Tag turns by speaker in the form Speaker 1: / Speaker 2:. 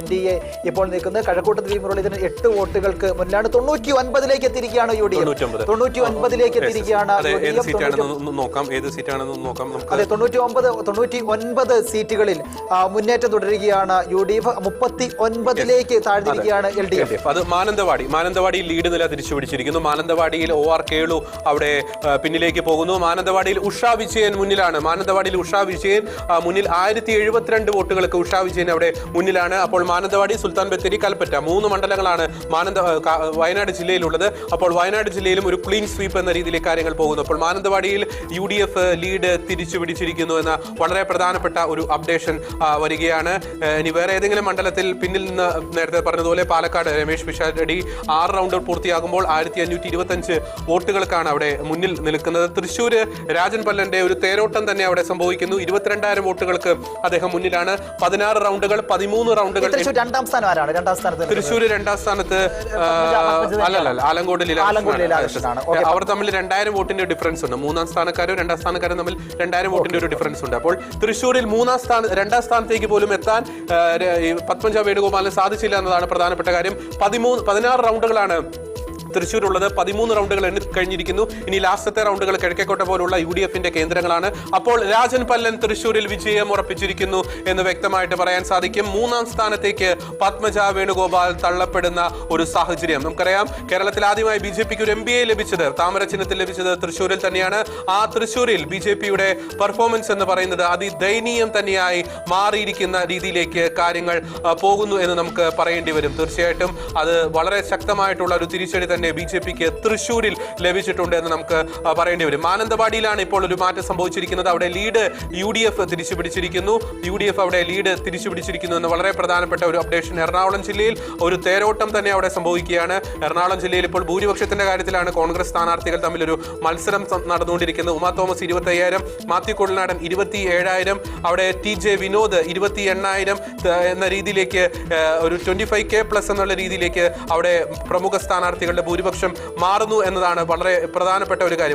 Speaker 1: NDA ഇപ്പോൾ നിൽക്കുന്നത് കഴക്കൂട്ടത്ത് V Muraleedharan 8 വോട്ടുകൾക്ക് മുന്നിലാണ്. 99ലേക്ക് എത്തിയിരിക്കുകയാണ് യു ഡി എഫ്. 99ലേക്ക് എത്തിയിരിക്കുകയാണ്. അതെ, 99 സീറ്റുകളിൽ മുന്നേറ്റം തുടരുകയാണ് യു ഡി എഫ്. 39ലേക്ക് താഴ്ന്നിരിക്കുകയാണ് എൽ ഡി എഫ്.
Speaker 2: അത് മാനന്തവാടിയിൽ ലീഡ് നില തിരിച്ചുപിടിച്ചിരിക്കുന്നു. മാനന്തവാടിയിൽ OR കേളു അവിടെ പിന്നിലേക്ക് പോകുന്നു. മാനന്തവാടിയിൽ ഉഷാ വിജയൻ മുന്നിലാണ്. ഉഷാ വിജയൻ മുന്നിൽ 1072 വോട്ടുകൾക്ക് ഉഷാ വിജയൻ അവിടെ മുന്നിലാണ്. അപ്പോൾ മാനന്തവാടി, സുൽത്താൻ ബത്തേരി, കൽപ്പറ്റ 3 മണ്ഡലങ്ങളാണ് വയനാട് ജില്ലയിലുള്ളത്. അപ്പോൾ വയനാട് ജില്ലയിലും ഒരു ക്ലീൻ സ്വീപ്പ് എന്ന രീതിയിലേക്ക് കാര്യങ്ങൾ പോകുന്നു. അപ്പോൾ മാനന്തവാടിയിൽ UDF ലീഡ് തിരിച്ചു പിടിച്ചിരിക്കുന്നു എന്ന വളരെ പ്രധാനപ്പെട്ട ഒരു അപ്ഡേഷൻ വരികയാണ്. ഇനി വേറെ ഏതെങ്കിലും മണ്ഡലത്തിൽ പിന്നിൽ നിന്ന് നേരത്തെ പറഞ്ഞതുപോലെ പാലക്കാട് രമേശ് പിഷാരടി 6 റൗണ്ട് പൂർത്തിയാകുമ്പോൾ 1525 വോട്ടുകൾക്കാണ് അവിടെ മുന്നിൽ നിൽക്കുന്നത്. തൃശ്ശൂർ രാജൻ പല്ലന്റെ ഒരു തേരോട്ടം തന്നെ അവിടെ സംഭവിക്കുന്നു. 22,000 വോട്ടുകൾക്ക് അദ്ദേഹം മുന്നിലാണ്. 16 റൗണ്ടുകൾ, 13 റൗണ്ടുകൾ.
Speaker 1: തൃശ്ശൂർ 2ാം സ്ഥാനത്ത്
Speaker 2: ആലങ്കോട് അവർ തമ്മിൽ 2000 വോട്ടിന്റെ ഡിഫറൻസ് ഉണ്ട്. 3ാം സ്ഥാനക്കാരും 2ാം സ്ഥാനക്കാരും തമ്മിൽ 2000 വോട്ടിന്റെ ഒരു ഡിഫറൻസ് ഉണ്ട്. അപ്പോൾ തൃശ്ശൂരിൽ 2ാം സ്ഥാനത്തേക്ക് പോലും എത്താൻ പത്മജ വേണുഗോപാലിന് സാധിച്ചില്ല എന്നതാണ് പ്രധാനപ്പെട്ട കാര്യം. 16 റൗണ്ടുകളാണ് തൃശ്ശൂരുള്ളത്. 13 റൗണ്ടുകൾ കഴിഞ്ഞിരിക്കുന്നു. ഇനി ലാസ്റ്റത്തെ റൗണ്ടുകൾ കിഴക്കേക്കോട്ട പോലുള്ള UDFന്റെ കേന്ദ്രങ്ങളാണ്. അപ്പോൾ രാജൻ പല്ലൻ തൃശ്ശൂരിൽ വിജയം ഉറപ്പിച്ചിരിക്കുന്നു എന്ന് വ്യക്തമായിട്ട് പറയാൻ സാധിക്കും. 3ാം സ്ഥാനത്തേക്ക് പത്മജ വേണുഗോപാൽ തള്ളപ്പെടുന്ന ഒരു സാഹചര്യം നമുക്കറിയാം. കേരളത്തിൽ ആദ്യമായി BJPക്ക് ഒരു MBA ലഭിച്ചത്, താമര ചിഹ്നത്തിൽ ലഭിച്ചത് തൃശ്ശൂരിൽ തന്നെയാണ്. ആ തൃശ്ശൂരിൽ BJPയുടെ പെർഫോമൻസ് എന്ന് പറയുന്നത് അതിദയനീയം തന്നെയായി മാറിയിരിക്കുന്ന രീതിയിലേക്ക് കാര്യങ്ങൾ പോകുന്നു എന്ന് നമുക്ക് പറയേണ്ടി വരും. തീർച്ചയായിട്ടും അത് വളരെ ശക്തമായിട്ടുള്ള ഒരു തിരിച്ചടി തന്നെ BJPക്ക് തൃശ്ശൂരിൽ ലഭിച്ചിട്ടുണ്ട് എന്ന് നമുക്ക് പറയേണ്ടി വരും. മാനന്തവാടിയിലാണ് ഇപ്പോൾ ഒരു മാറ്റം സംഭവിച്ചിരിക്കുന്നത്. അവിടെ ലീഡ് UDF തിരിച്ചു പിടിച്ചിരിക്കുന്നു. അവിടെ ലീഡ് തിരിച്ചു പിടിച്ചിരിക്കുന്നു എന്ന് വളരെ പ്രധാനപ്പെട്ട ഒരു അപ്ഡേഷൻ. എറണാകുളം ജില്ലയിൽ ഒരു തേരോട്ടം തന്നെ അവിടെ സംഭവിക്കുകയാണ്. എറണാകുളം ജില്ലയിൽ ഇപ്പോൾ ഭൂരിപക്ഷത്തിന്റെ കാര്യത്തിലാണ് കോൺഗ്രസ് സ്ഥാനാർത്ഥികൾ തമ്മിൽ ഒരു മത്സരം നടന്നുകൊണ്ടിരിക്കുന്നത്. ഉമാ തോമസ് 25,000, മാത്യു കൊള്ളനാടൻ 27,000, അവിടെ TJ വിനോദ് 28,000 എന്ന രീതിയിലേക്ക് ഒരു 25K+ എന്നുള്ള രീതിയിലേക്ക് അവിടെ പ്രമുഖ സ്ഥാനാർത്ഥികളുടെ ഭൂരിപക്ഷം മാറുന്നു എന്നതാണ് വളരെ പ്രധാനപ്പെട്ട ഒരു കാര്യം.